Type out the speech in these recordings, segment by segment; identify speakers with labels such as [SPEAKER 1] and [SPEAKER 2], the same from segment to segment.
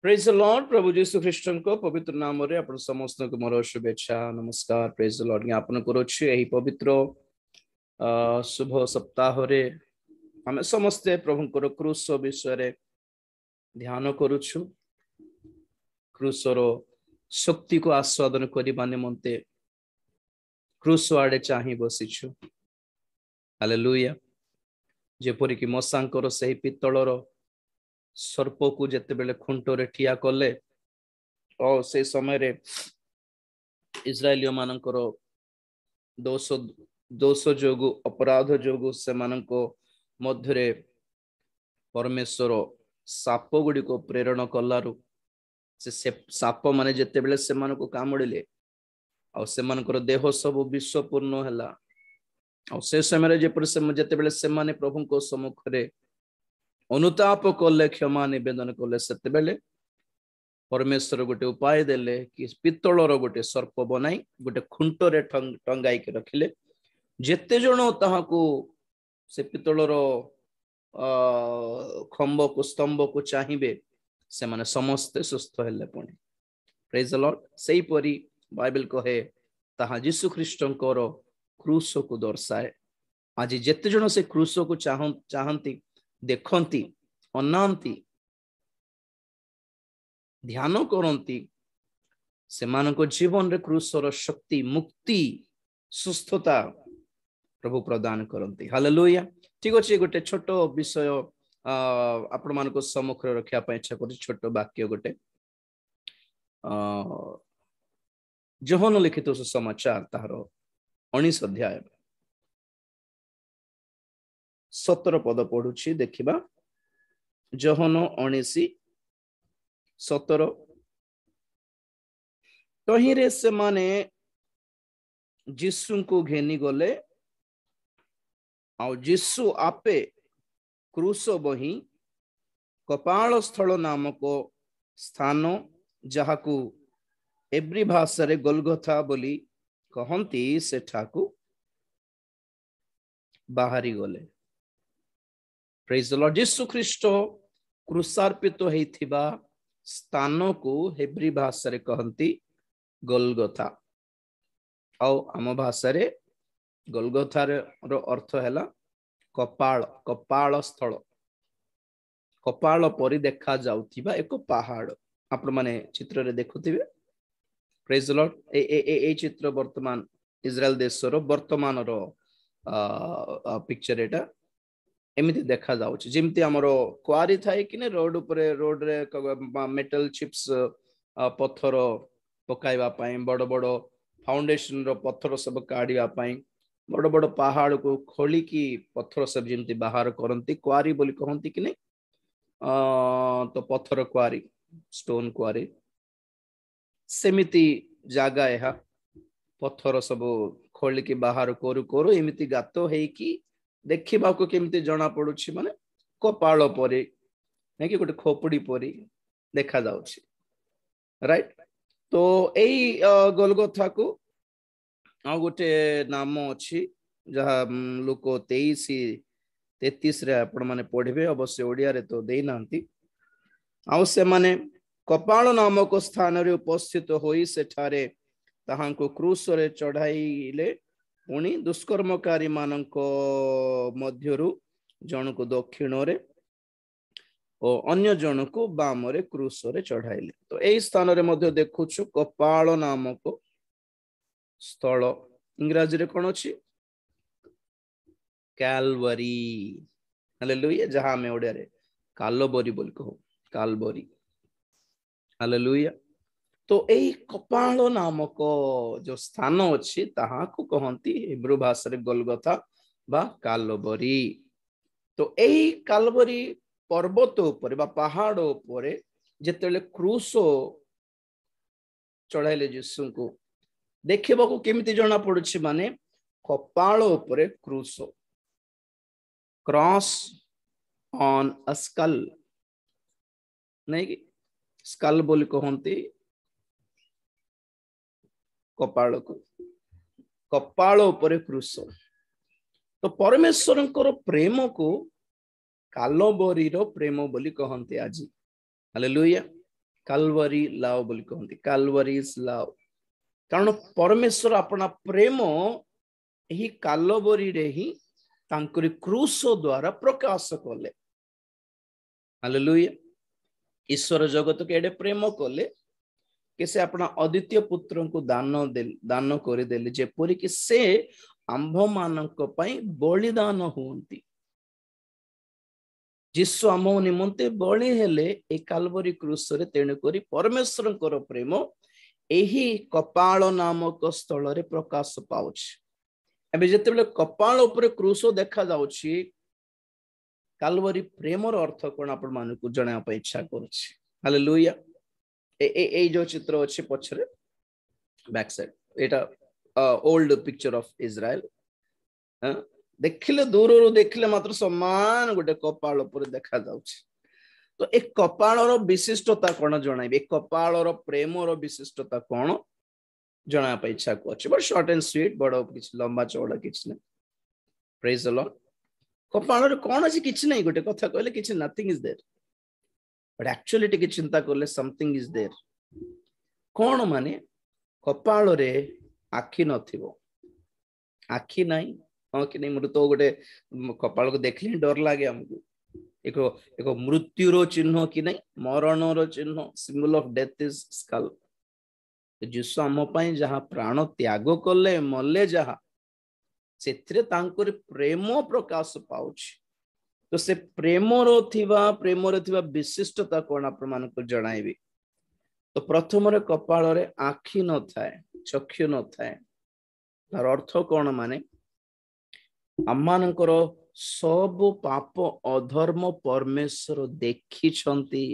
[SPEAKER 1] Praise the Lord प्रभु यीशु ख्रीष्टन को पवित्र नाम रे आपण समस्त को मोर शुभेच्छा नमस्कार प्रेज द लॉर्ड ज्ञापन करूछु एही पवित्र शुभ सप्ताह रे हमें समस्त प्रभु को क्रूस विषय रे ध्यान करूछु क्रूस रो शक्ति को आस्वादन करबा निमंते क्रूस आड़े चाहि बसिछु हालेलुया जेपरि कि मसांकर सही पित्तलर सर्प को जेते बेले खुंटरे ठिया कले और से समय रे इस्राएलियो मानकर दोष जोगु अपराध जोगु से मानको मध्यरे परमेश्वर साप गुडी को प्रेरण कलारु से साप माने जेते बेले से मानको कामुडिले और से मानकर देह सब विषपूर्ण हैला और से समय रे जेते बेले से माने प्रभु को सम्मुख रे अनुताप कले क्षमा निवेदन कले सेते बेले परमेश्वर गोटे उपाय देले कि पित्तलर गोटे सर्प बनाई गोटे खुंटरे टंगाई के रखिले जेते जण ताहाको से पित्तलर खंब को स्तंभ को चाहिए से माने समस्त सुस्थ हेले पुणी प्रेज द लॉर्ड सेही परी बाइबल कहे ताहा यीशु ख्रीष्टंकर क्रूस को दर्शाए आज जेते जण से क्रूस को चाहंती देखंती अनांती ध्यान करंती सेमानको जीवन रे क्रूसर शक्ति मुक्ति सुस्थता प्रभु प्रदान करंती हालेलुया ठीक अछि गोटे छोट विषय आपण मानको सम्मुख रखिया पय इच्छा करि छोट वाक्य गोटे जोहन लिखित सुसमाचार तार 19 अध्याय 17 पद पढ़ुछि देखिबा जोहन 19:17 तहिरे से माने यीशु को घेनी गले और यीशु आपे क्रूस बही कपाल स्थल नामक स्थान जहाकू एब्री भाषा रे गोलगोथा बोली कहंती सेठाकू बाहरी गले प्रेज द लॉर्ड यीशु ख्रीष्ट क्रूसार्पित होइथिबा स्थान को हेब्री भाषा रे कहंती गोलगोथा और आम भाषा रे गोलगोथा रो अर्थ हैला कपाल कपाल स्थल कपाल परि देखा जाउथिबा एक पहाड़ आपण माने चित्र रे देखुथिबे प्रेज द लॉर्ड ए चित्र वर्तमान इस्राएल देश रो वर्तमान रो पिक्चर एटा एमिति देखा जाउछि जेमति हमरो क्वारी थाए कि ने रोड रे मेटल चिप्स पत्थर पकाइबा पई बड़ बड़ फाउंडेशन रो पत्थर सब काढिबा पई बड़ बड़ पहाड़ को खोली की पत्थर सब जेमति बाहर करंती क्वारी बोली कहंती कि ने तो पत्थर क्वारी स्टोन क्वारी सेमिति जागा एहा पत्थर सब खोली की बाहर करू करू एमिति गातो है कि देखिबा को केमिति जणा पडुछि माने कपाल परे नै कि गोटे खोपड़ी परी देखा जाउछि राइट तो एई गोलगोथा को आ गोटे नाम अछि जहा लोक 23-33 रे आपण माने पढिबे अवश्य ओडिया रे तो देई नांती आ से माने कपाल नामक स्थान रे उपस्थित होई सेठारे ताहांको क्रूस रे चढ़ाईले पुणी दुष्कर्मकारी माननको मध्यरु जन को दक्षिण रे और अन्य जन को बाम रे क्रूस रे चढ़ाइले तो एई स्थान रे मध्य देखुछु कपाल नामक स्थल इंग्रजी रे कोन अछि कैलवरी हालेलुया जहां में ओडिया रे कालबरी बोल कहो कालबरी हालेलुया तो एई कपाल नामक जो स्थान अछि ताहा को कहंती हिब्रू भाषा रे गोलगोथा बा कालबरी तो एई कालबरी पर्वत ऊपर बा पहाड़ ऊपर जेतेले क्रूस चढ़ाइले यीशु को देखिबा को केमिति जणा पडुछि माने कपाल ऊपर क्रूस क्रॉस ऑन अ स्कल नै कि स्कल बोली कहंती कपाल को कपाल ऊपर क्रूस तो परमेश्वर प्रेम को कालबरी रो प्रेम बोली कहंती आज हालेलुया काल्वरी लव बोली कहते काल्वरीज लव कारण परमेश्वर अपना प्रेम यही काल्वरी रे ही तांकरी क्रूस द्वारा प्रकाश कले हालेलुया ईश्वर जगत के एडे प्रेम कले कि से अपना अद्वितीय पुत्र को दान करदेले जेपरि कि से आंभ मानक पई बलिदान होंती जीशु आम निमंते बलि हेले ए काल्वरी क्रूस रे तेणु करी परमेश्वर प्रेम एही कपाल नामक स्थल रे प्रकाश पाउछ एबे जेतेबेले कपाल ऊपर क्रूस देखा जाउछि काल्वरी प्रेमर अर्थ कोन आपण मानकु जणा पे इच्छा करछि हालेलुया ए जो चित्र अच्छे पछरे back side Etah old picture of Israel देखिले दूर देखिले मात्र समान गोटे कपाल ऊपर देखा जाउछि तो एक कपालर विशिष्टता कोन जणाइबे एक कपालर प्रेमर विशिष्टता कोन जणा पे इच्छा करछि बट शॉर्ट एंड स्वीट बड़ किछ लंबा चौड़ा किछ नै प्रेज द लॉर्ड कपालर कोन अछि किछ नै गोटे कथा कहले किछ nothing is there but actually टिके चिंता करले समथिंग इज देयर कोन माने कपाल रे आखि नथिबो आखि नाही हां कि नहीं मुझे तो गोटे कपाल को देखले डर लागे हमको एक मृत्यु रो चिन्ह कि नहीं मरण रो चिन्ह symbol of death is skull जीसु हम पई जहां प्राण त्याग कले मले जहां सेथरे तांकर प्रेम प्रकाश पाउछ तो से प्रेम रो थिबा विशिष्टता कोन आप मान को जणाइबे तो प्रथम रे कपाल रे आखि न थाए चक्षु न थाए तार अर्थ कोन माने आमानकर सब पाप अधर्म परमेश्वर देखी छंती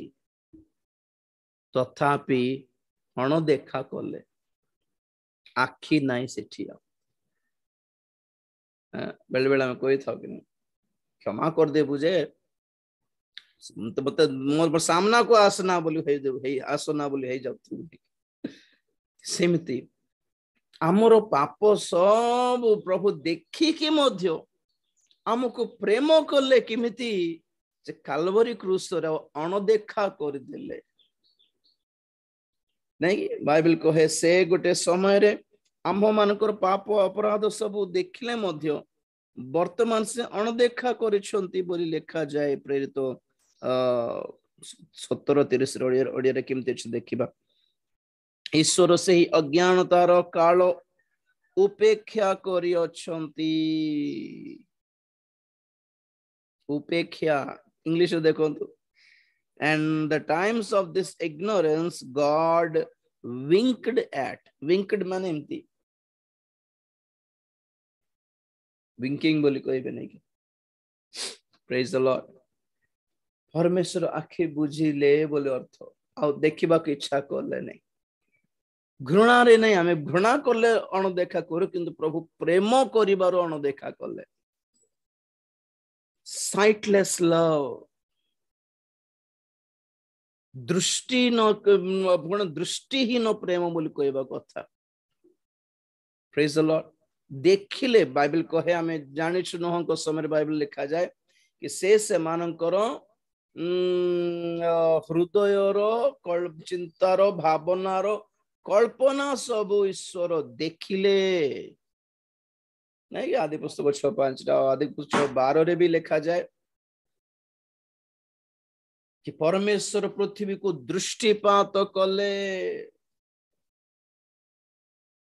[SPEAKER 1] तथापि अणदेखा कले आखि नाही सेठी बेले बेले मैं कोई था कि नहीं क्षमा कर दे बुझे तो मत मोर सामना को आसना बोली हे आसना बोली हे जाऊ सेमती आमर पाप सब प्रभु देखी कि मध्य आमको प्रेम कले किमिति जे काल्वरी क्रूस रे अणदेखा कर देले नहीं बाइबल कहे से गोटे समय रे आम्भ मानकर पाप अपराध सब देखिले मध्य वर्तमान से अणदेखा करिसंती बोली लेखा जाए प्रेरित 17:30 ओडिया रे किमते छ देखिबा ईश्वर से ही अज्ञानतार काल उपेक्षा करि अछंती उपेक्षा इंग्लिश देखंतु and the times of this ignorance God winked माने एमती winking बोली कहबे नहीं कि praise the Lord परमेश्वर आखि बुझिले बोले अर्थ आ देखिबा के इच्छा करले नहीं घृणा रे नहीं हमें घृणा करले अणदेखा करू किंतु प्रभु प्रेम करिबारो अणदेखा करले sightless love दृष्टि न दृष्टिहीन प्रेम बोली कहबा कथा प्रेज द लॉर्ड देखिले बाइबल कहे आमे जानिछु नोहंक समय बाइबल लिखा जाए कि से मानकर हृदयर चिंतार भावनार कल्पना सब ईश्वर देखिले नहीं आदि पुस्तक 6:5 आदि पुस्तक 12 रे भी लिखा जाए कि परमेश्वर पृथ्वी को दृष्टिपात कले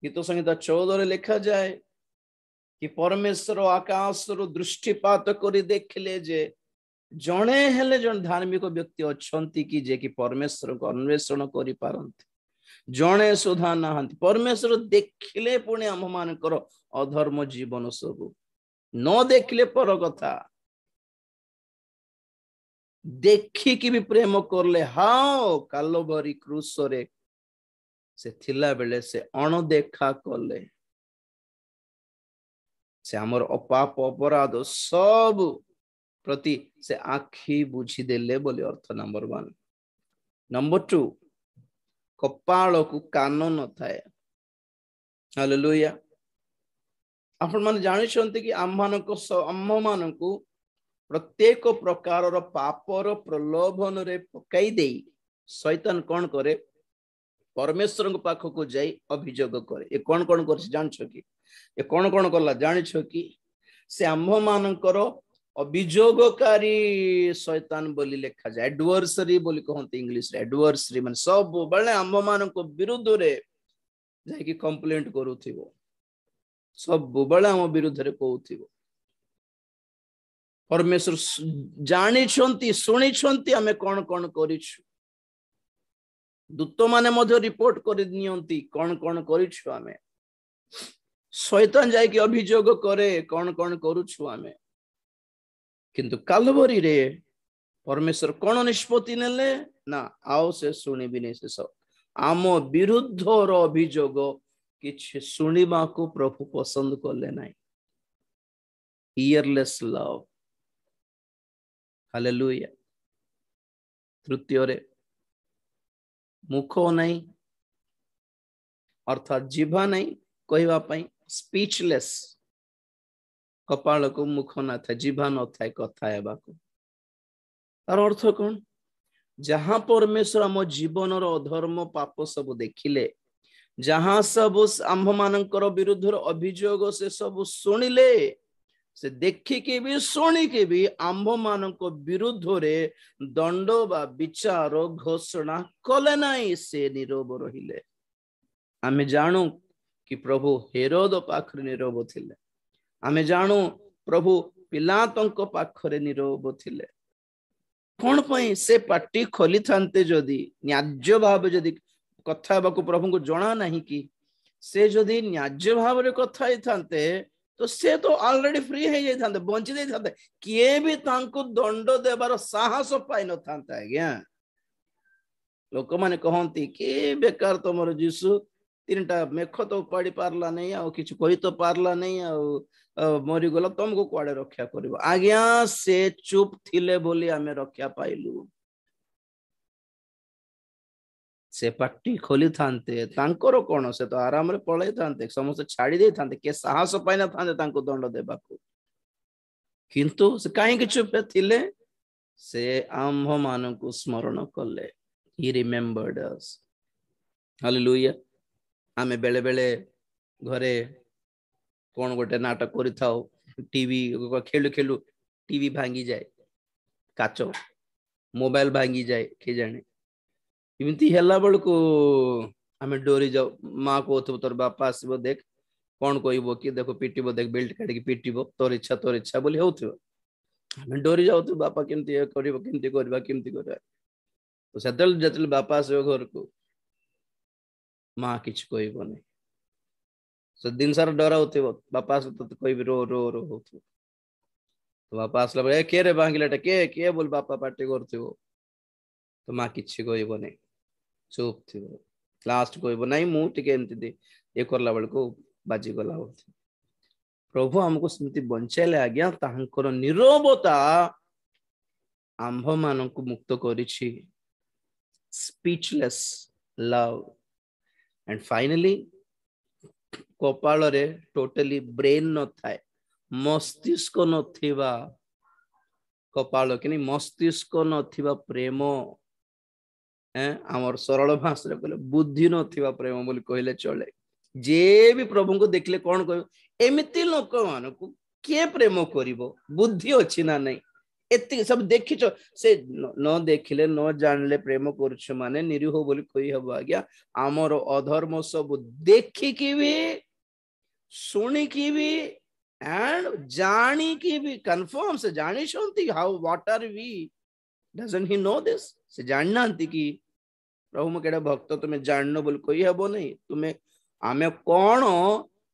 [SPEAKER 1] गीत संहिता 14 रे लिखा जाए कि परमेश्वर आकाश रो दृष्टिपात करी देखले जे जणे हेले जण धार्मिक व्यक्ति अछंती कि जे कि परमेश्वर को अन्वेषण करि पारंती जणे सुधा नाहंती परमेश्वर देखिले पुणे हम मानकर अधर्म जीवन सब न देखिले पर कथा देखी कि भी प्रेम करले हाओ काल्वरी क्रूस रे से थिला बेले से अणदेखा कले से हमर अपाप अपराध सब प्रति से आखि बुझी देले बोले अर्थ नंबर 1 नंबर 2 कपाल को कान न थाए हालेलुया आपण माने जानि छंती कि आम्म मानको प्रत्येक प्रकार पापर प्रलोभन रे पकाई देई शैतान कौन करे परमेश्वर को पाख को जाई अभियोग करे ए कौन कौन कर जानछ कि ए कौन कौन करला जानछ कि से आम्भ मानकर अभियोगकारी शैतान बोली लिखा जाए एडवर्सरी बोली कहते इंग्लिश रे एडवर्सरी माने सब बेले आम्भ मान विरुद्ध रे जाई कि कंप्लेंट करूथिबो सब बेले आम विरुद्ध रे कहूथिबो परमेश्वर जानी शुणी आमे कौन कौन करिछु दूत माने मध्य रिपोर्ट कर नियंती कौन कौन करिछु आमे शैतान जाय कि अभियोग करे कौन कौन करूछु आमे किंतु कालवरी रे परमेश्वर कौन निष्पत्ति नेले ना आओ से सुनिबि नै से सब आम विरुद्ध रो अभियोग किछ सुनिबा को प्रभु पसंद करले नाही ईयरलेस लव हालेलुया तृतीय रे मुख नहीं अर्थात जीवा नहीं कहवा पाई स्पीचलेस कपाल को मुख न था जीवा न था कथा हेबा को तार अर्थ कौन जहां परमेश्वर आम जीवन अधर्म पाप सब देखिले जहां सब आम्भ मानकर विरुद्ध अभियोग से सब सुनिले से देखिके भी शुणिके भी आम्भ मान विरुद्ध रे दंड बा विचार घोषणा कले नहीं से नीरव रहिले आमे जानू कि प्रभु हेरोद पाखरे नीरव थिले आमे जानू प्रभु पिलातंक पाखरे नीरव थिले कौन पई से पाटी खोली थांते जदि न्याज्य भाव जदि कथा बाकु प्रभु को जणा नहीं कि से जदि न्याज्य भाव रे कथा ही थांते तो से तो ऑलरेडी फ्री है जाई थांते बंची दे थांते किए भी तांको दंड देबार साहस पाई न थांता आज्ञा लोक माने कहंती के बेकार तमरो जीसु तीनटा मेख तो पाड़ी पारला नहीं आ किछ कहि तो पारला नहीं आ मरी गला तुमको कुआडे रक्षा करबो आज्ञा से चुप थिले बोली आमे रक्षा पाइलु से पाटी खोली थांते तांकर कोन से तो आराम रे पळै थांते समस्त छाड़ी दे थांते के साहस पाई न थांते तांको दंड देबा को किंतु से काहे कि चुप थिले से आम्भ मान को स्मरण कले ही रिमेंबर्ड अस हालेलुया आमे बेले बेले घरे कोन गोटे नाटक करि थाओ टीवी खेलु खेलु टीवी भांगी जाए काचो मोबाइल भांगी जाए के जाने इमती हेला बळको आमे डोरी जाओ मां को तोर बापा आसबो देख कौन कहबो कि देखो पिटिबो देख बेल्ट काटी पिटिबो तोर इच्छा बोली होथिबो आमे डोरी जाओ तू बापा केमती करबो केमती करबा तो सेतल जतल बापा आसबो घर को मां किछ कहबो नै सो दिन सारा डरा होथिबो बापा से तो कहबी रो रो रो होथिबो तो बापा आसला बे के रे भांगिलाटा के बोल बापा पार्टी करथिबो तो मां किछ कहबो नै चुप थी लास्ट कहबो नहीं मु टिके एमती दे ए करला बेल को बाजी गला होथि प्रभु हमको स्मृति बंचैले आज्ञा तांकर निरवता आंभ मान को मुक्त करिछि स्पीचलेस लव एंड फाइनली कपाल रे टोटली ब्रेन न थाए मस्तिष्क नथिबा कपाल कि मस्तिष्क नथिबा प्रेम आमर सरल भाषा कहले बुद्धि नथिबा प्रेम बोली कहले चले जे भी प्रभु को देखले कौन कह एमिति लोक मान को के प्रेम करिवो बुद्धि अछि ना नहीं एति सब देखिछ से न देखिले न जानले प्रेम करछ माने निरीह बोली कहि हबो आज्ञा आमर अधर्म सब देखि कि भी सुनी कि भी एंड जानी कि भी कंफर्म से जानी छंती how what are we doesn't he know this से जाननांती कि प्रभु म केडा भक्त तुम्हें जाननो बोल कहि हबो नहीं तुम्हें आमे कोन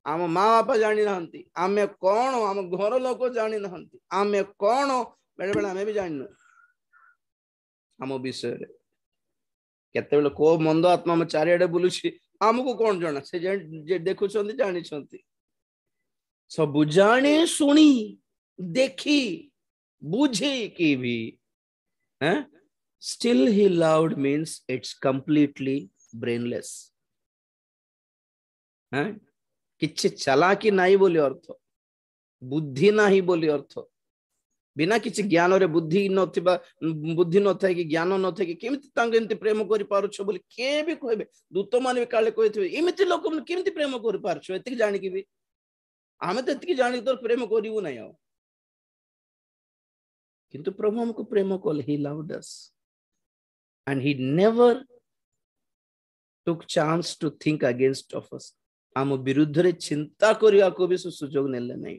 [SPEAKER 1] आम माँ बापा जानी नहंती आमे कोन आम घर लोक जानी नहंती आमे कोन बेले बेले आमे भी जाननो आम विषय रे केते बेले को मंद आत्मा म चारियाडे बुलुछि आमको कोन जणा से जे देखुछंती जानी छंती सब जानी सुनी देखी बुझी की भी हैं still he loved means it's completely brainless हैं किछि चालाकी नाही बोली अर्थ बुद्धि नाही बोली अर्थ बिना किसी ज्ञान रे बुद्धि नथिबा बुद्धि न थाए कि ज्ञान न थाए कि केमिति तांग एमति प्रेम करि पारुछ बोली के भी कहबे दूत मान भी काले कहथिबे एमिति लोक केमिति प्रेम करि पारुछ एति जानि कि भी आमे तो एति जानि तो प्रेम करिवु नै आ किंतु प्रभु हमको प्रेम कल he loved us and he never took chance to think against of us आम विरुद्ध रे चिंता करिया को भी सुजोग नेले नै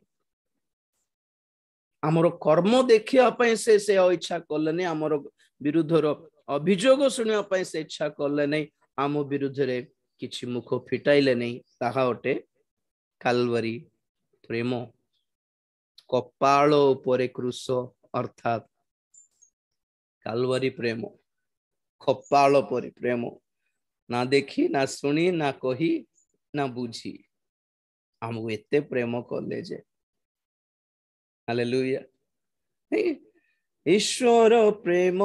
[SPEAKER 1] आमर कर्म देखिया पई से इच्छा करले नै आमर विरुद्ध रो अभियोग सुनिया पई से इच्छा करले नै आम विरुद्ध रे किछि मुख फिटाइले नै ताहा ओटे काल्वरी प्रेम कपाळ उपरे क्रूस अर्थात काल्वरी प्रेम कपाळ परे प्रेम ना देखी ना सुनी ना कही ना बुझी हमको एते प्रेम कले जे हालेलुया ईश्वर प्रेम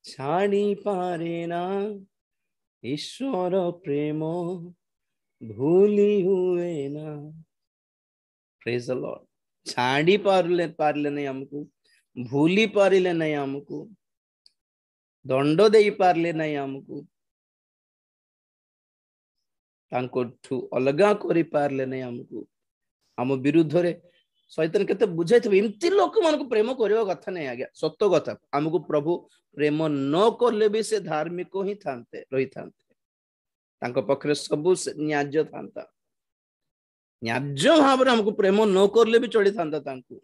[SPEAKER 1] छाड़ी पारे ना ईश्वर प्रेम भूली हुए ना प्रेज द लॉर्ड छाड़ी पारले नहीं हमको भूली पारिले नहीं हमको दंड दे पारले नहीं हमको तांको अलगा करि पारले नहीं हमको हम विरुद्ध रे शैतान केते बुझाइथबे इमति लोक मन को प्रेम करियो कथा नहीं आज्ञा सत्य कथा हमको प्रभु प्रेम न करले भी से धार्मिक ही थांते रही थांते तांको पखरे सब न्याज्य थांता न्याज्य भाव हमको प्रेम न करले भी चढ़ी थांता तांको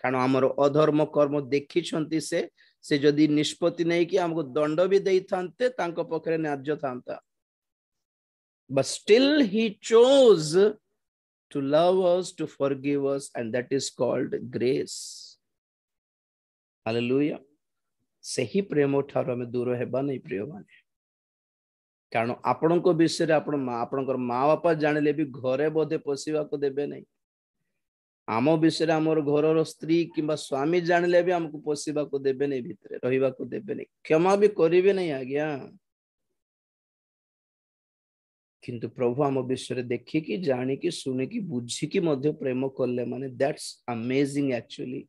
[SPEAKER 1] कारण हमर अधर्म कर्म देखि छंती से जदी निष्पत्ति नहीं कि हमको दंड भी देई थांते तांको पखरे न्याज्य थांता but still he chose to love us, to forgive us, and that is called grace. Hallelujah. सही प्रेम ठार हमें दूर हेबा नहीं प्रिय माने कारण आपण को विषय आपण माँ बापा जानिले भी घरे बोधे पशिवा को देबे नहीं आम विषय आमर घर स्त्री किंबा स्वामी जानिले भी हमको पशिवा को देबे नहीं भितरे रहिबा को देबे नहीं क्षमा भी करिवे नहीं आज्ञा किंतु प्रभु आम विषय देखी कि जानी कि सुनी कि बुझी कि मध्य प्रेम कले माने दैट्स अमेजिंग एक्चुअली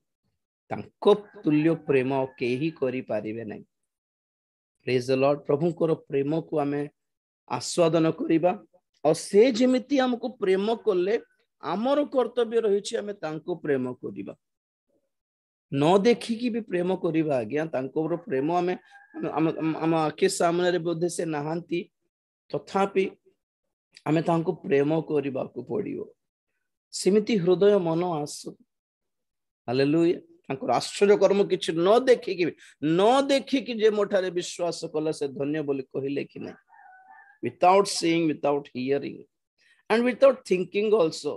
[SPEAKER 1] तांको तुल्य प्रेम केही करि पारिबे नै प्रेज द लॉर्ड प्रभु को प्रेम को आमे आस्वादन करिबा और से जेमिति हमको प्रेम कले आमर कर्तव्य रही छि आमे तांको प्रेम करिबा न देखी कि भी प्रेम करिबा आज्ञा तांको प्रेम आमे हम आके सामने रे बोधे से नहांती तथापि आमे तांको प्रेम करिबा को पड़ियो सिमिति हृदय मन आसु हालेलुया तांको आश्चर्य कर्म किछ न देखि कि जे मोठारे विश्वास कला से धन्य बोली कहिले कि नै without seeing without hearing and without thinking also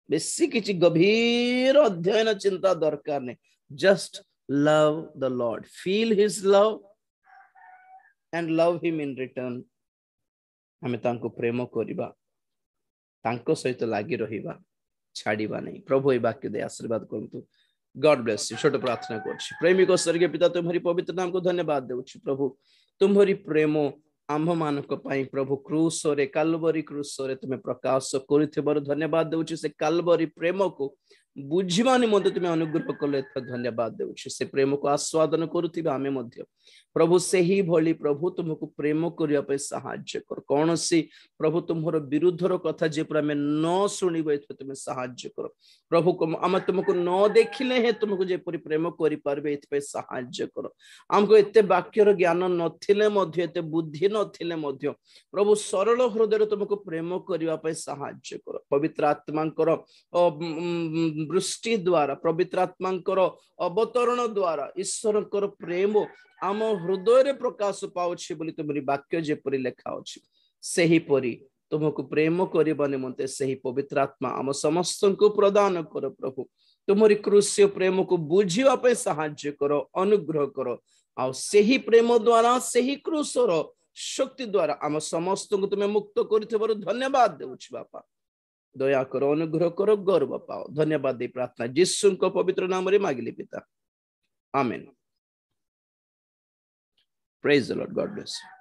[SPEAKER 1] बेसी किछ गभीर अध्ययन चिंता दरकार नै just love the Lord feel his love and love him in return हमें तांको प्रेम करिबा तांको सहित लागी रहिबा छाड़ीबा नहीं प्रभु ए वाक्य दे आशीर्वाद करंतु गॉड ब्लेस यू छोट प्रार्थना करछि प्रेमिक स्वर्गीय पिता तुम्हारी पवित्र नाम को धन्यवाद देउछि प्रभु तुम्हारी प्रेम आम्भ मानक पई प्रभु क्रूस रे काल्वरी क्रूस रे तुमे प्रकाश करिथिबार धन्यवाद देउछि से काल्वरी प्रेम को बुझिबा निमंते तुमे अनुग्रह कले धन्यवाद देउछि से प्रेम को आस्वादन करुथिबा आमे मध्य प्रभु से ही भली प्रभु तुमको प्रेम करिया पे सहाय्य कर कौन सी प्रभु तुम्हार विरुद्धर कथा जे पर न शुणवे तुम सहाय्य कर प्रभु को आम तुमको न देखिले हे तुमको जेपरी प्रेम करि पारबे एथि सहाय्य कर हमको एते वाक्यर ज्ञान नथिले मध्य एते बुद्धि नथिले मध्य प्रभु सरल हृदय तुमको प्रेम करिया पे सहाय्य कर पवित्र आत्मांकर वृष्टि द्वारा पवित्र आत्मांकर अवतरण द्वारा ईश्वरकर प्रेम आम हृदय रे प्रकाश पाउछि बोली तुमरी वाक्य जेपरि लेखा अछि सेही परि तुमको प्रेम करिबा निमंते सेही पवित्र आत्मा आम समस्त को प्रदान कर प्रभु तुमरी क्रूस्य प्रेम को बुझिबा पे सहाय्य करो अनुग्रह करो आ सेही प्रेम द्वारा सेही क्रूसर शक्ति द्वारा आम समस्त को तुमे मुक्त करिथिबार धन्यवाद देउछि बापा दया करो अनुग्रह करो गर्व पाओ धन्यवाद दे प्रार्थना यीशु को पवित्र नाम रे मागिले पिता आमेन। Praise the Lord. God bless you.